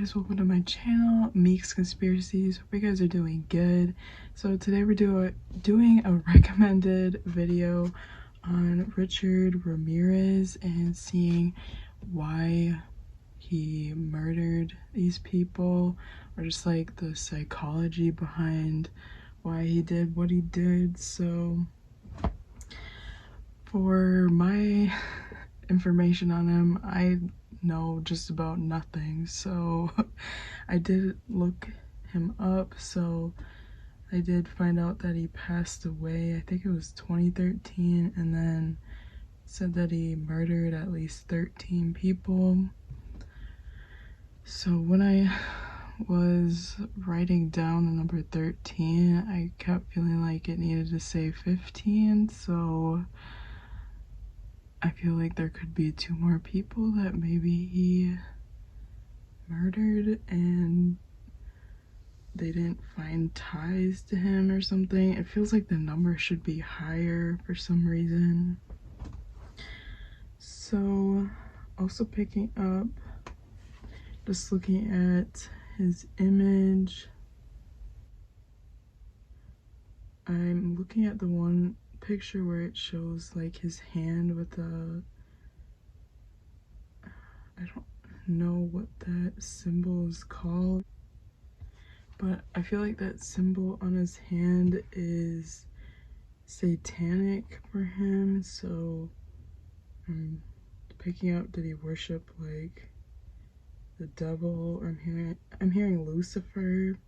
guys, welcome to my channel, Miiks Conspiracies. Hope you guys are doing good. So today we're doing a recommended video on Richard Ramirez and seeing why he murdered these people, or just like the psychology behind why he did what he did. So for my information on him, I know just about nothing, so I did look him up. So I did find out that he passed away, I think it was 2013, and then said that he murdered at least 13 people. So when I was writing down the number 13, I kept feeling like it needed to say 15, so I feel like there could be 2 more people that maybe he murdered and they didn't find ties to him or something. It feels like the number should be higher for some reason. So also picking up, just looking at his image, I'm looking at the one picture where it shows like his hand with a, I don't know what that symbol is called, but I feel like that symbol on his hand is satanic for him. So I'm picking up, did he worship like the devil? Or I'm hearing Lucifer.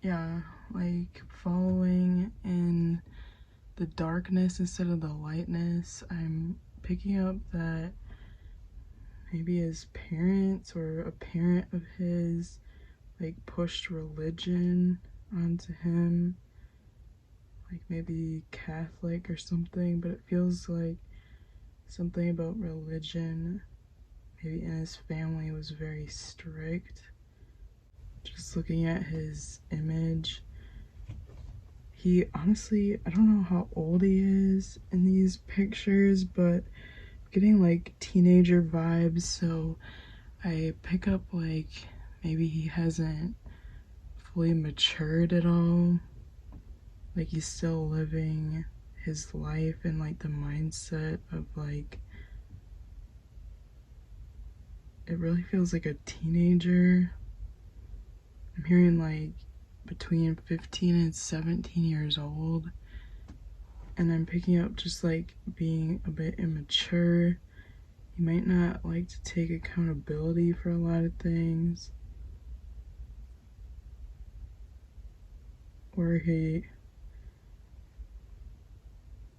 Yeah, like following in the darkness instead of the lightness. I'm picking up that maybe his parents or a parent of his like pushed religion onto him, like maybe Catholic or something, but it feels like something about religion maybe in his family was very strict. Just looking at his image, he honestly, I don't know how old he is in these pictures, but getting like teenager vibes. So I pick up like maybe he hasn't fully matured at all, like he's still living his life in like the mindset of like, it really feels like a teenager. I'm hearing like between 15 and 17 years old, and I'm picking up just like being a bit immature. He might not like to take accountability for a lot of things, or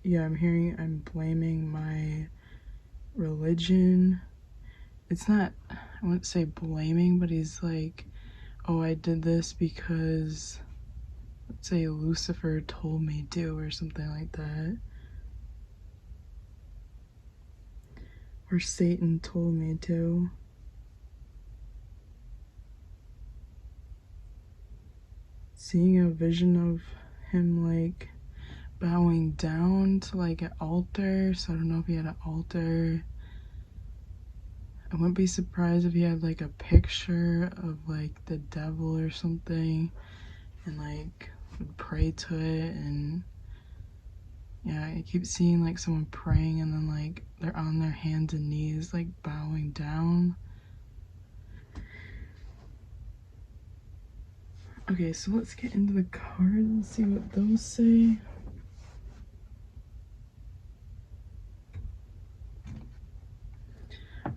I'm blaming my religion. It's not, I wouldn't say blaming, but he's like, oh, I did this because, let's say, Lucifer told me to, or something like that. Or Satan told me to. Seeing a vision of him like bowing down to like an altar. So I don't know if he had an altar. I wouldn't be surprised if he had like a picture of like the devil or something and like would pray to it. And yeah, I keep seeing like someone praying and then like they're on their hands and knees like bowing down. Okay, so let's get into the cards and see what those say.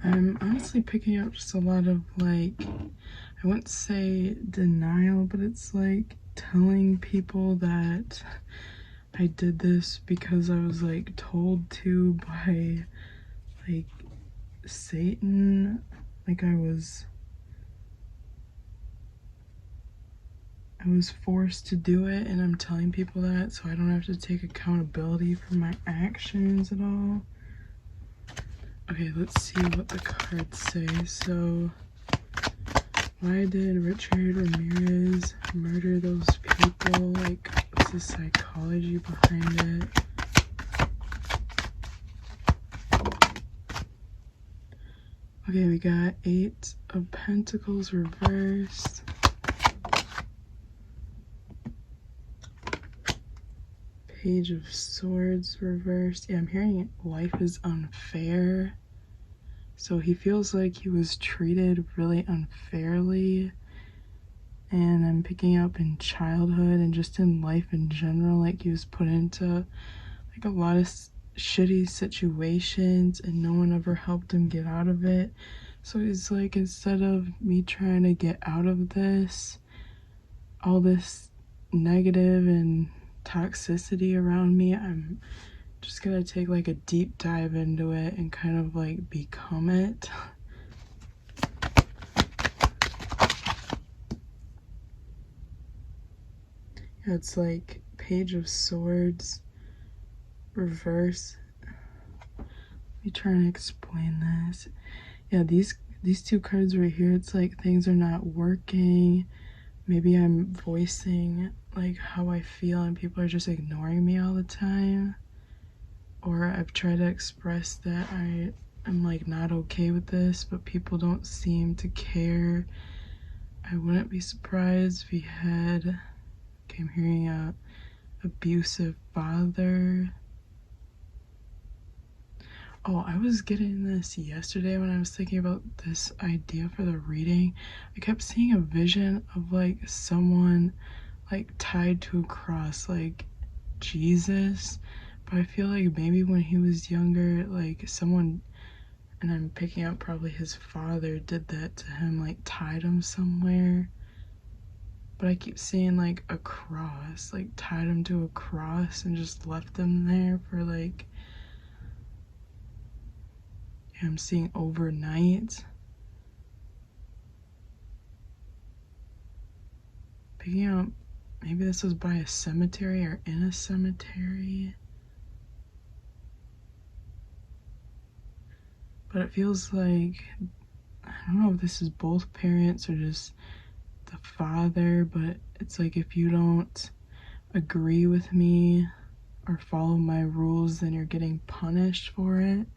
I'm honestly picking up just a lot of like, I wouldn't say denial, but it's like telling people that I did this because I was like told to by like Satan. Like I was forced to do it, and I'm telling people that so I don't have to take accountability for my actions at all. Okay, let's see what the cards say. So, why did Richard Ramirez murder those people? Like, what's the psychology behind it? Okay, we got 8 of Pentacles reversed. Page of Swords reversed. Yeah, I'm hearing life is unfair. So he feels like he was treated really unfairly. And I'm picking up in childhood and just in life in general, like he was put into like a lot of shitty situations and no one ever helped him get out of it. So he's like, instead of me trying to get out of this, all this negative and toxicity around me, I'm just gonna take like a deep dive into it and kind of like become it. It's like Page of Swords reverse. Let me try and explain this. Yeah, these 2 cards right here, it's like things are not working. Maybe I'm voicing like how I feel and people are just ignoring me all the time. Or I've tried to express that I am like not okay with this, but people don't seem to care. I wouldn't be surprised if we had, okay, I'm hearing a abusive father. Oh, I was getting this yesterday when I was thinking about this idea for the reading. I kept seeing a vision of like someone like tied to a cross, like Jesus. But I feel like maybe when he was younger, like someone, and I'm picking up probably his father, did that to him, like tied him somewhere. But I keep seeing like a cross, like tied him to a cross and just left him there for like, yeah, I'm seeing overnight. Picking up, maybe this was by a cemetery or in a cemetery. But it feels like, I don't know if this is both parents or just the father, but it's like if you don't agree with me or follow my rules, then you're getting punished for it.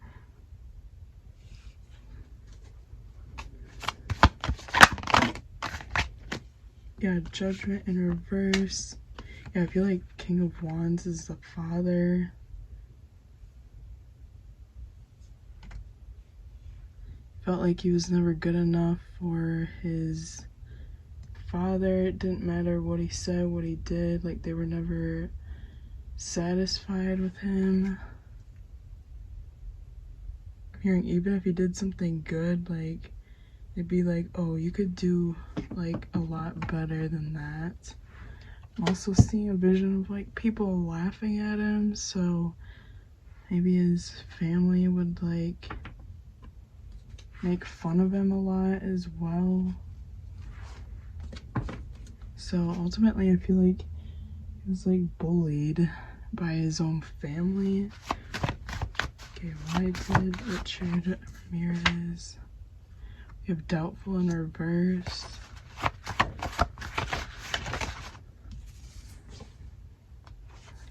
Yeah, Judgment in reverse. Yeah, I feel like King of Wands is the father. Felt like he was never good enough for his father. It didn't matter what he said, what he did, like they were never satisfied with him. I'm hearing even if he did something good, like it'd be like, oh, you could do like a lot better than that. I'm also seeing a vision of like people laughing at him, so maybe his family would like make fun of him a lot as well. So ultimately I feel like he was like bullied by his own family. Okay, why did Richard Ramirez? We have Doubtful in reverse.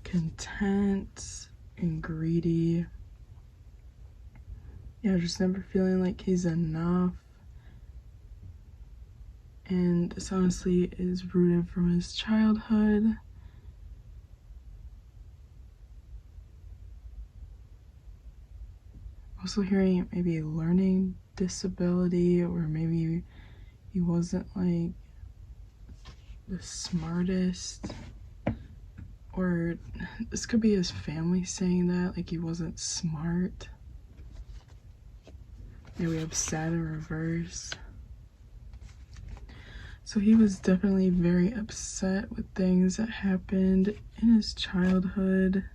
Content and greedy. Yeah, just never feeling like he's enough. And this honestly is rooted from his childhood. Also hearing maybe a learning disability, or maybe he wasn't like the smartest, or this could be his family saying that, like he wasn't smart. Yeah, we have Sad in reverse. So he was definitely very upset with things that happened in his childhood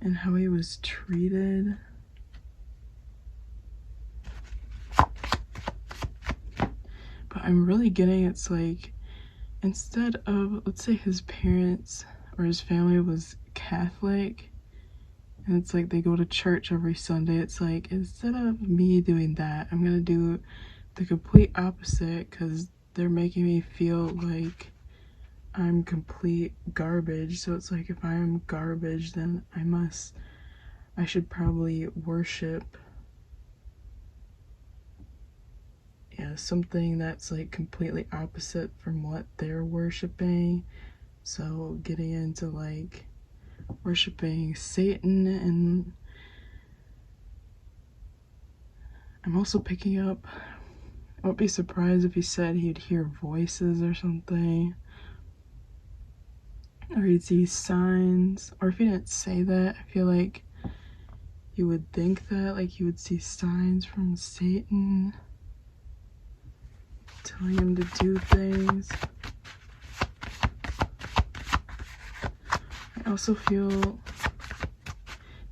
and how he was treated. But I'm really getting it's like, instead of, let's say his parents or his family was Catholic, and it's like they go to church every Sunday, it's like instead of me doing that, I'm gonna do the complete opposite because they're making me feel like I'm complete garbage. So it's like if I'm garbage, then I should probably worship yeah, something that's like completely opposite from what they're worshiping. So getting into like worshiping Satan, and I'm also picking up, I won't be surprised if he said he'd hear voices or something, or he'd see signs, or if he didn't say that, I feel like you would think that, like you would see signs from Satan telling him to do things. I also feel,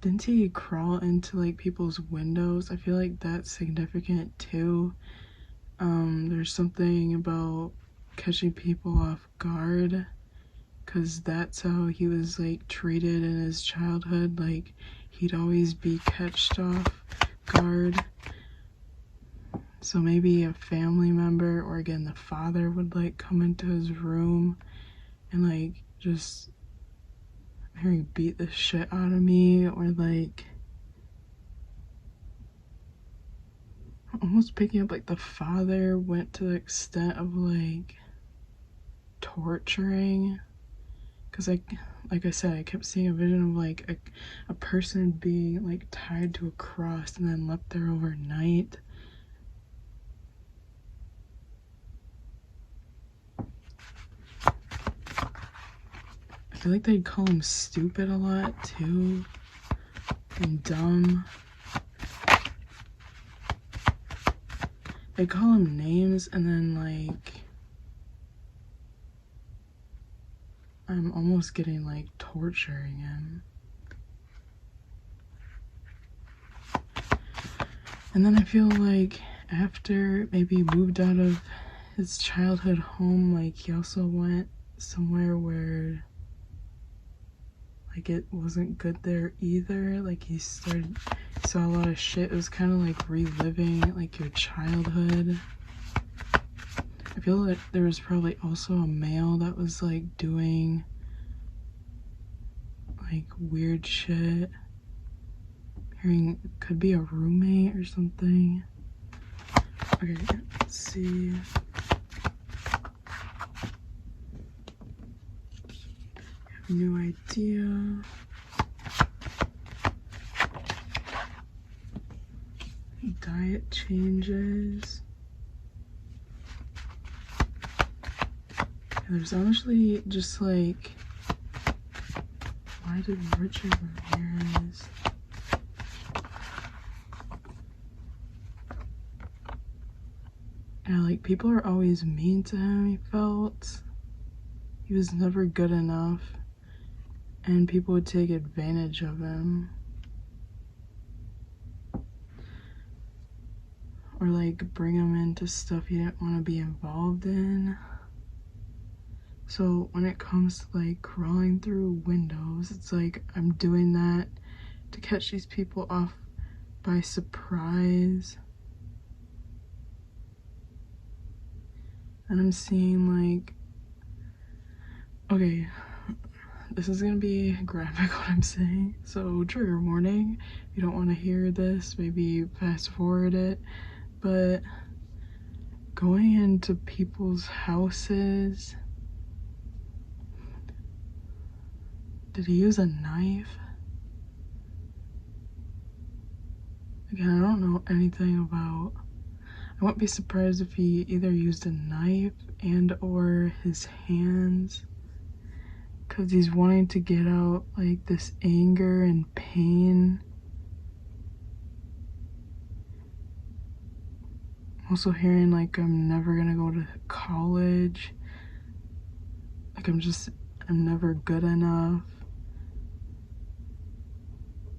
didn't he crawl into like people's windows? I feel like that's significant too. There's something about catching people off guard, because that's how he was like treated in his childhood. Like he'd always be catched off guard. So maybe a family member, or again the father, would like come into his room and like just hearing beat the shit out of me, or like almost picking up like the father went to the extent of like torturing, because like I said, I kept seeing a vision of like a person being like tied to a cross and then left there overnight. I feel like they'd call him stupid a lot too, and dumb. They call him names, and then like I'm almost getting like torturing him. And then I feel like after maybe he moved out of his childhood home, like he also went somewhere where like it wasn't good there either. Like he saw a lot of shit. It was kind of like reliving like your childhood. I feel like there was probably also a male that was like doing like weird shit. Hearing, could be a roommate or something. Okay, let's see. Have no idea. Diet changes. And there's honestly just like, why did Richard Ramirez? Yeah, like people are always mean to him, he felt. He was never good enough, and people would take advantage of him. Or like bring him into stuff he didn't want to be involved in. So when it comes to like crawling through windows, it's like I'm doing that to catch these people off by surprise. And I'm seeing like, okay, this is gonna be graphic what I'm saying, so trigger warning. If you don't want to hear this, maybe fast forward it. But going into people's houses, did he use a knife? Again, I don't know anything about, I wouldn't be surprised if he either used a knife and or his hands, because he's wanting to get out like this anger and pain. Also hearing like I'm never gonna go to college, like I'm never good enough,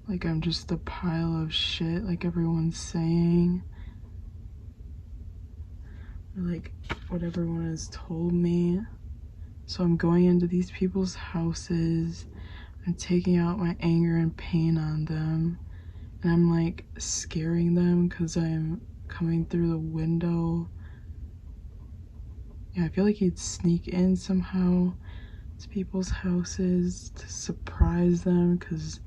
like I'm just a pile of shit like everyone's saying, or like what everyone has told me. So I'm going into these people's houses, I'm taking out my anger and pain on them, and I'm like scaring them because I'm coming through the window. Yeah, I feel like he'd sneak in somehow to people's houses to surprise them, because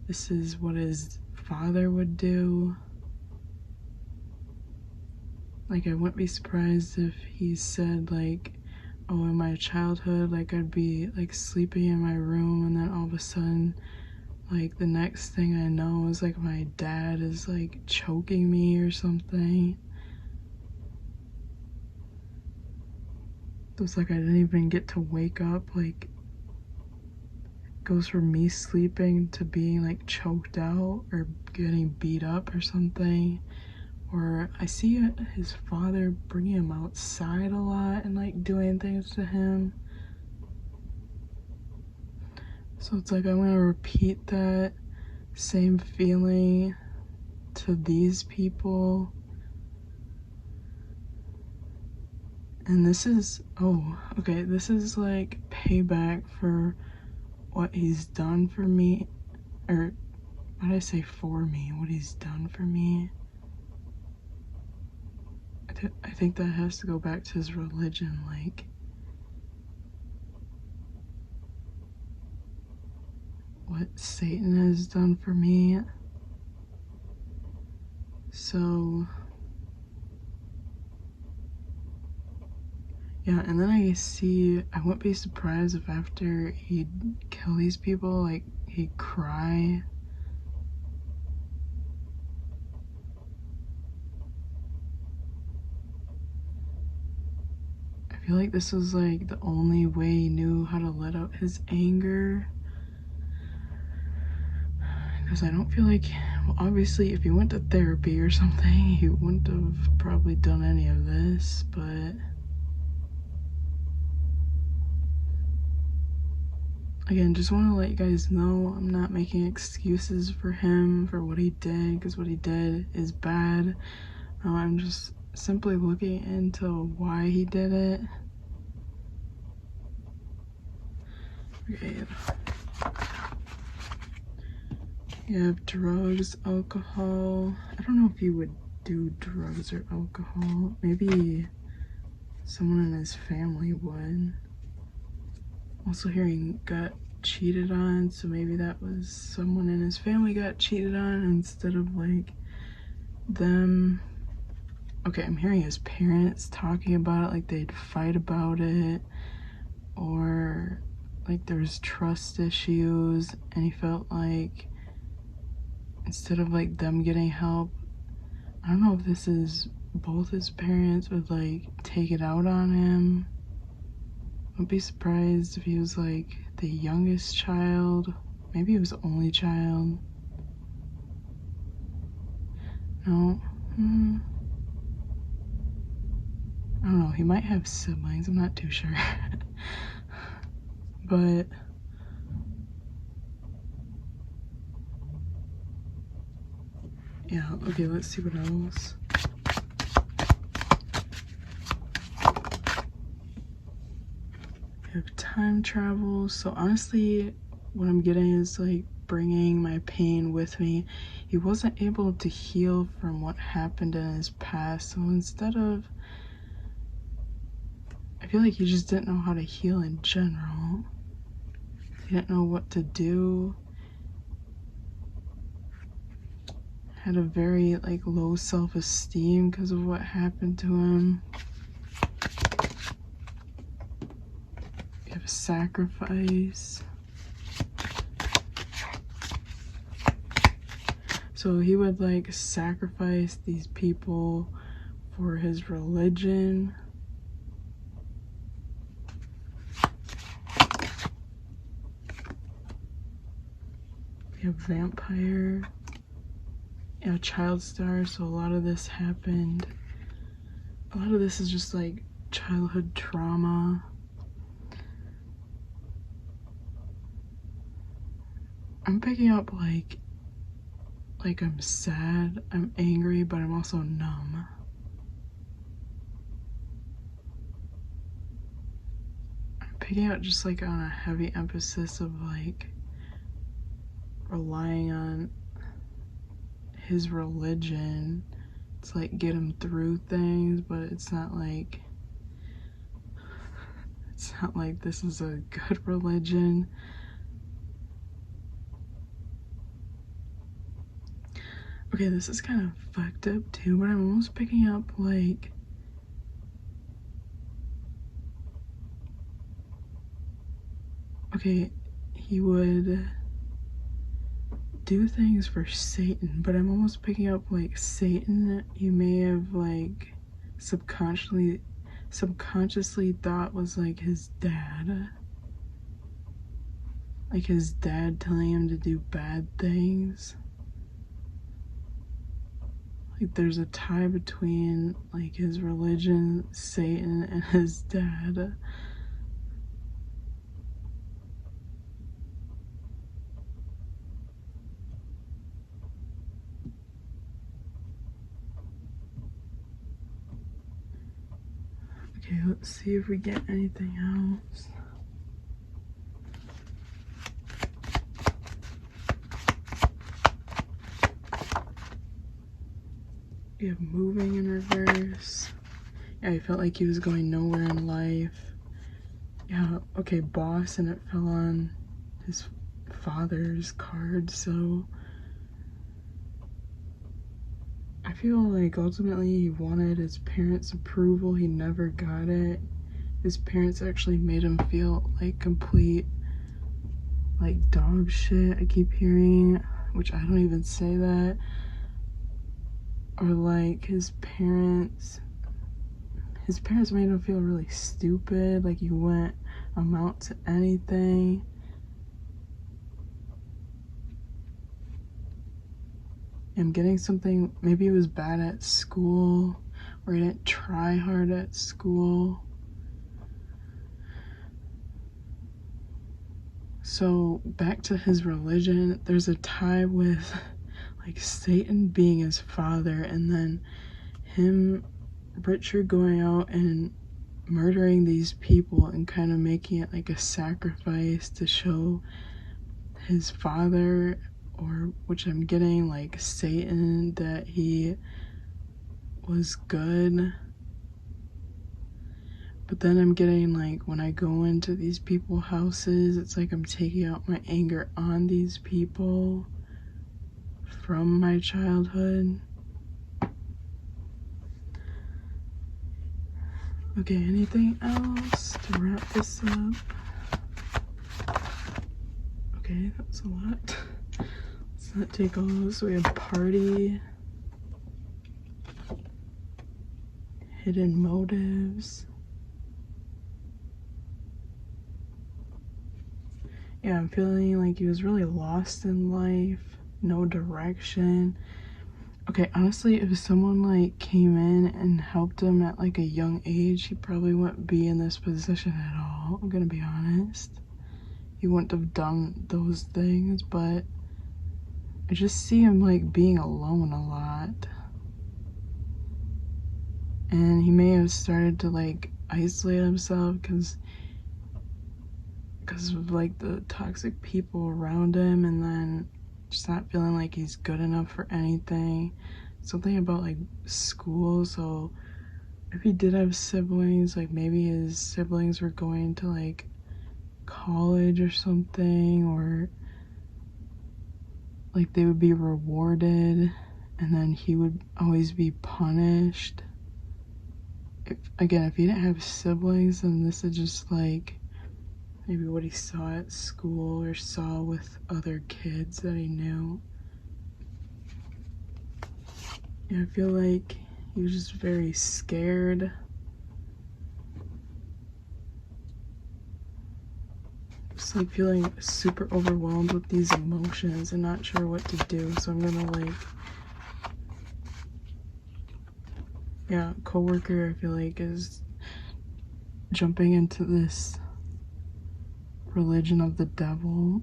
this is what his father would do. Like, I wouldn't be surprised if he said, like, oh, in my childhood, like, I'd be, like, sleeping in my room, and then all of a sudden, like, the next thing I know is, like, my dad is, like, choking me or something. It was like I didn't even get to wake up. Like, it goes from me sleeping to being, like, choked out or getting beat up or something. Or I see his father bringing him outside a lot and, like, doing things to him. So it's like I want to repeat that same feeling to these people. And this is, oh, okay, this is like payback for what he's done for me. Or, why did I say for me? What he's done for me. I think that has to go back to his religion, like, what Satan has done for me. So, yeah, and then I see, I wouldn't be surprised if after he'd kill these people, like, he'd cry. I feel like this was, like, the only way he knew how to let out his anger. Because I don't feel like, well, obviously, if he went to therapy or something, he wouldn't have probably done any of this, but again, just want to let you guys know I'm not making excuses for him for what he did, because what he did is bad. I'm just simply looking into why he did it. Okay. You have drugs, alcohol. I don't know if he would do drugs or alcohol. Maybe someone in his family would. Also hearing got cheated on, so maybe that was someone in his family got cheated on instead of, like, them. Okay, I'm hearing his parents talking about it, like they'd fight about it, or like there was trust issues, and he felt like instead of, like, them getting help, I don't know if this is both his parents would, like, take it out on him. I'd be surprised if he was, like, the youngest child. Maybe he was the only child. No. I don't know. He might have siblings. I'm not too sure. But yeah, okay, let's see what else. We have time travel. So honestly, what I'm getting is, like, bringing my pain with me. He wasn't able to heal from what happened in his past. So instead of, I feel like he just didn't know how to heal in general. He didn't know what to do. Had a very, like, low self-esteem because of what happened to him. We have a sacrifice. So he would, like, sacrifice these people for his religion. We have vampire. Yeah, child star. So a lot of this happened. A lot of this is just, like, childhood trauma. I'm picking up, like I'm sad, I'm angry, but I'm also numb. I'm picking up just, like, on a heavy emphasis of, like, relying on his religion to, like, get him through things, but it's not like this is a good religion. Okay, this is kind of fucked up too, but I'm almost picking up, like, okay, he would do things for Satan, but I'm almost picking up like Satan, you may have like subconsciously thought was like his dad. Like his dad telling him to do bad things. Like there's a tie between like his religion, Satan, and his dad. Okay, let's see if we get anything else. We have moving in reverse. Yeah, I felt like he was going nowhere in life. Yeah, okay, boss, and it fell on his father's card, so I feel like ultimately he wanted his parents' approval. He never got it. His parents actually made him feel like complete like dog shit, I keep hearing, which I don't even say that. Or like his parents made him feel really stupid, like he wouldn't amount to anything. I'm getting something, maybe he was bad at school, or he didn't try hard at school. So back to his religion, there's a tie with like Satan being his father, and then Richard going out and murdering these people and kind of making it like a sacrifice to show his father, or which I'm getting like Satan, that he was good. But then I'm getting like when I go into these people's houses, it's like I'm taking out my anger on these people from my childhood. Okay, anything else to wrap this up? Okay, that's a lot. Let's not take all those. So we have party, hidden motives. Yeah, I'm feeling like he was really lost in life, no direction. Okay, honestly, if someone like came in and helped him at like a young age, he probably wouldn't be in this position at all. I'm gonna be honest. He wouldn't have done those things, but I just see him like being alone a lot. And he may have started to like isolate himself because of like the toxic people around him, and then just not feeling like he's good enough for anything. Something about like school. So if he did have siblings, like maybe his siblings were going to like college or something, or like they would be rewarded and then he would always be punished. If he didn't have siblings, then this is just like maybe what he saw at school or saw with other kids that he knew. Yeah, I feel like he was just very scared. Just like feeling super overwhelmed with these emotions and not sure what to do. So I'm gonna like, yeah, coworker I feel like is jumping into this religion of the devil,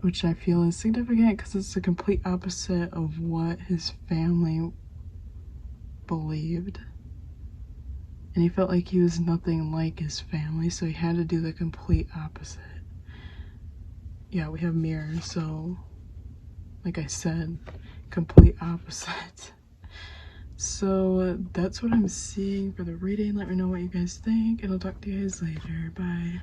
which I feel is significant because it's the complete opposite of what his family believed. And he felt like he was nothing like his family, so he had to do the complete opposite. Yeah, we have mirrors, so like I said, complete opposite. So that's what I'm seeing for the reading. Let me know what you guys think, and I'll talk to you guys later. Bye.